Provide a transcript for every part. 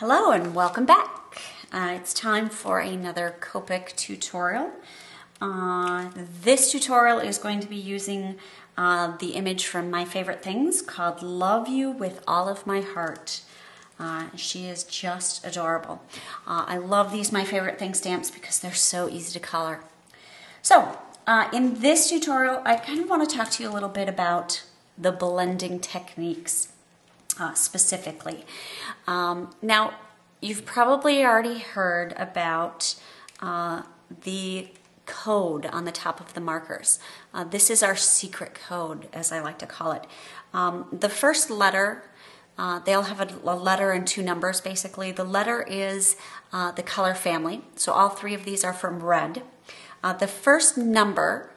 Hello and welcome back. It's time for another Copic tutorial. This tutorial is going to be using the image from My Favorite Things called Love You With All of My Heart. She is just adorable. I love these My Favorite Things stamps because they're so easy to color. So in this tutorial, I kind of want to talk to you a little bit about the blending techniques. Specifically. Now, you've probably already heard about the code on the top of the markers. This is our secret code, as I like to call it. The first letter, they'll have a letter and two numbers, basically. The letter is the color family, so all three of these are from red. The first number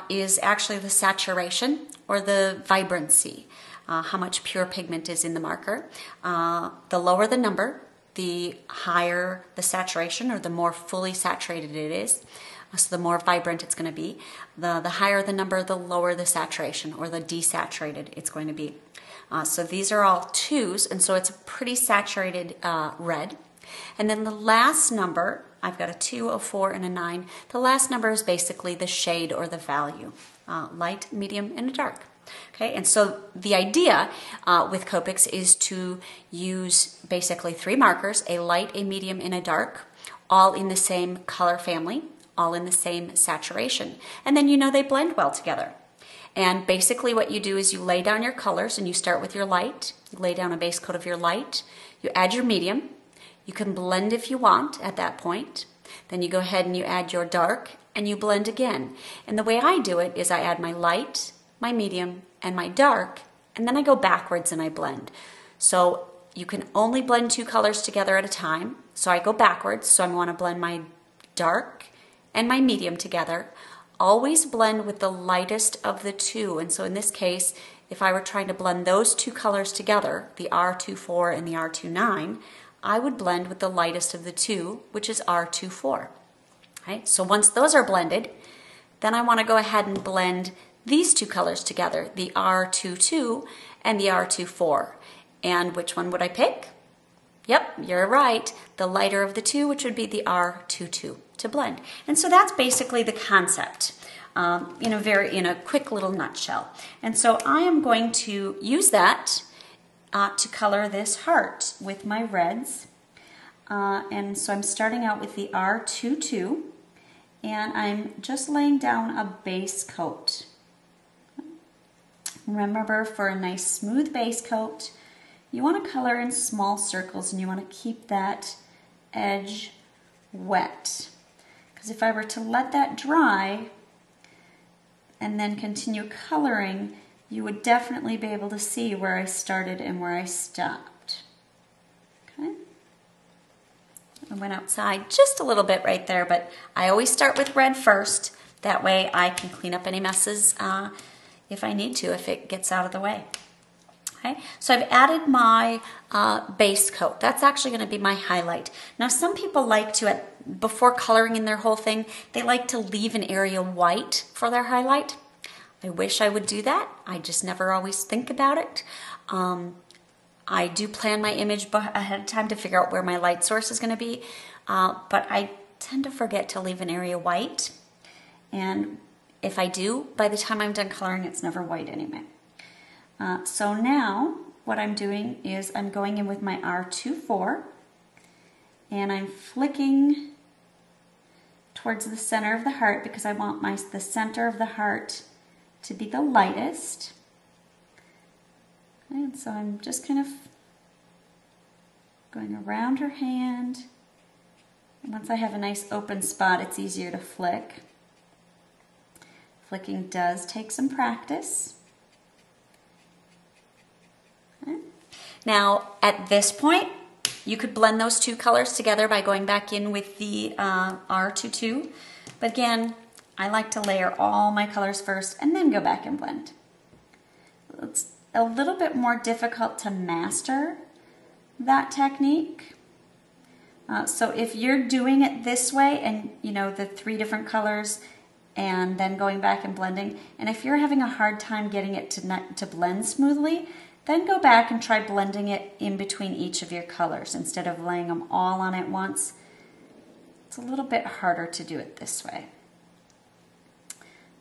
is actually the saturation or the vibrancy. How much pure pigment is in the marker. The lower the number, the higher the saturation, or the more fully saturated it is. So the more vibrant it's going to be. The higher the number, the lower the saturation, or the desaturated it's going to be. So these are all twos, and so it's a pretty saturated red. And then the last number, I've got a 2, a 4, and a 9. The last number is basically the shade or the value. Light, medium, and a dark. Okay, and so the idea with Copics is to use basically three markers, a light, a medium, and a dark, all in the same color family, all in the same saturation. And then you know they blend well together. And basically what you do is you lay down your colors and you start with your light, you lay down a base coat of your light, you add your medium, you can blend if you want at that point, then you go ahead and you add your dark and you blend again. And the way I do it is I add my light, my medium, and my dark, and then I go backwards and I blend. So you can only blend two colors together at a time. So I go backwards, so I want to blend my dark and my medium together. Always blend with the lightest of the two. And so in this case, if I were trying to blend those two colors together, the R24 and the R29, I would blend with the lightest of the two, which is R24. Okay? So once those are blended, then I want to go ahead and blend these two colors together, the R22 and the R24. And which one would I pick? Yep, you're right. The lighter of the two, which would be the R22 to blend. And so that's basically the concept in a quick little nutshell. And so I am going to use that to color this heart with my reds. And so I'm starting out with the R22, and I'm just laying down a base coat. Remember, for a nice smooth base coat, you want to color in small circles and you want to keep that edge wet. Because if I were to let that dry and then continue coloring, you would definitely be able to see where I started and where I stopped. Okay? I went outside just a little bit right there, but I always start with red first. That way I can clean up any messes if I need to, if it gets out of the way. Okay, so I've added my base coat. That's actually going to be my highlight. Now some people like to, before coloring in their whole thing, they like to leave an area white for their highlight. I wish I would do that. I just never always think about it. I do plan my image ahead of time to figure out where my light source is going to be, but I tend to forget to leave an area white. And if I do, by the time I'm done coloring, it's never white anyway. So now what I'm doing is I'm going in with my R24 and I'm flicking towards the center of the heart because I want the center of the heart to be the lightest. And so I'm just kind of going around her hand. And once I have a nice open spot, it's easier to flick. Flicking does take some practice. Okay. Now, at this point, you could blend those two colors together by going back in with the R22. But again, I like to layer all my colors first and then go back and blend. It's a little bit more difficult to master that technique. So if you're doing it this way and the three different colors and then going back and blending, and if you're having a hard time getting it to blend smoothly, Then go back and try blending it in between each of your colors instead of laying them all on at once. It's a little bit harder to do it this way.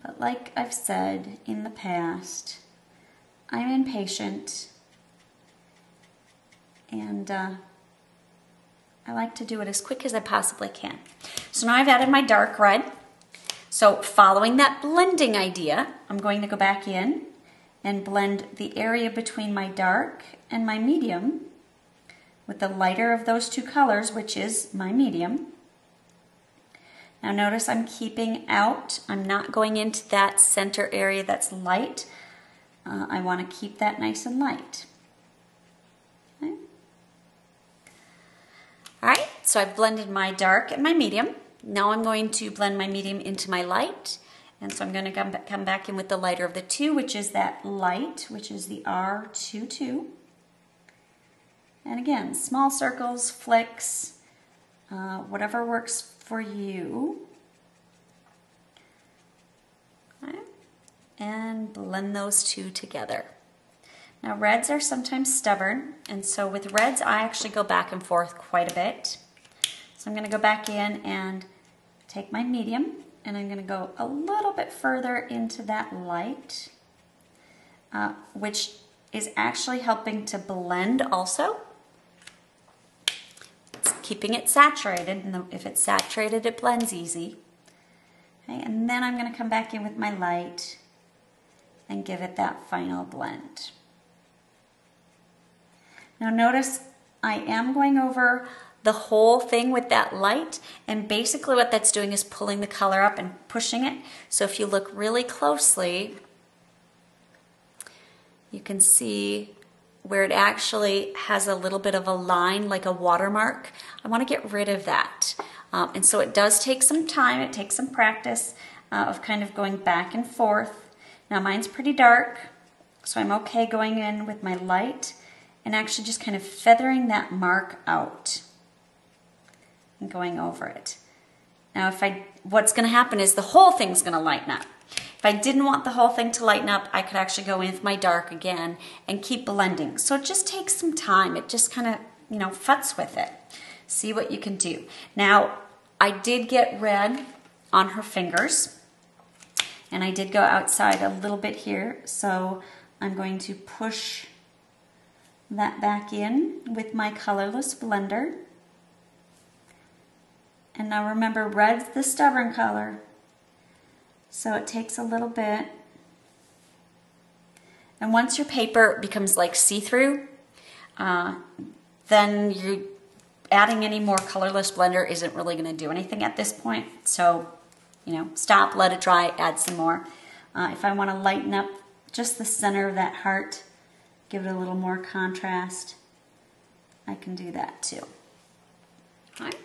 But like I've said in the past, I'm impatient and I like to do it as quick as I possibly can. So now I've added my dark red. So following that blending idea, I'm going to go back in and blend the area between my dark and my medium with the lighter of those two colors, which is my medium. Now notice I'm keeping out, I'm not going into that center area that's light. I want to keep that nice and light. Okay. All right, so I've blended my dark and my medium. Now I'm going to blend my medium into my light. And so I'm going to come back in with the lighter of the two, which is that light, which is the R22. And again, small circles, flicks, whatever works for you. Okay. And blend those two together. Now reds are sometimes stubborn, and so with reds I actually go back and forth quite a bit. So I'm going to go back in and take my medium, and I'm going to go a little bit further into that light, which is actually helping to blend also. It's keeping it saturated, and if it's saturated, it blends easy. Okay, and then I'm going to come back in with my light and give it that final blend. Now notice I am going over the whole thing with that light, and basically what that's doing is pulling the color up and pushing it. So if you look really closely, you can see where it actually has a little bit of a line, like a watermark. I want to get rid of that. And so it does take some time, it takes some practice of kind of going back and forth. Now mine's pretty dark, so I'm okay going in with my light and actually just kind of feathering that mark out and going over it. Now what's going to happen is the whole thing's going to lighten up. If I didn't want the whole thing to lighten up, I could actually go in with my dark again and keep blending. So it just takes some time. It just kind of, futz with it. See what you can do. Now, I did get red on her fingers, and I did go outside a little bit here, so I'm going to push that back in with my colorless blender. And now remember, red's the stubborn color, so it takes a little bit. And once your paper becomes like see-through, then you adding any more colorless blender isn't really going to do anything at this point. So, stop, let it dry, add some more. If I want to lighten up just the center of that heart, give it a little more contrast, I can do that too. All right.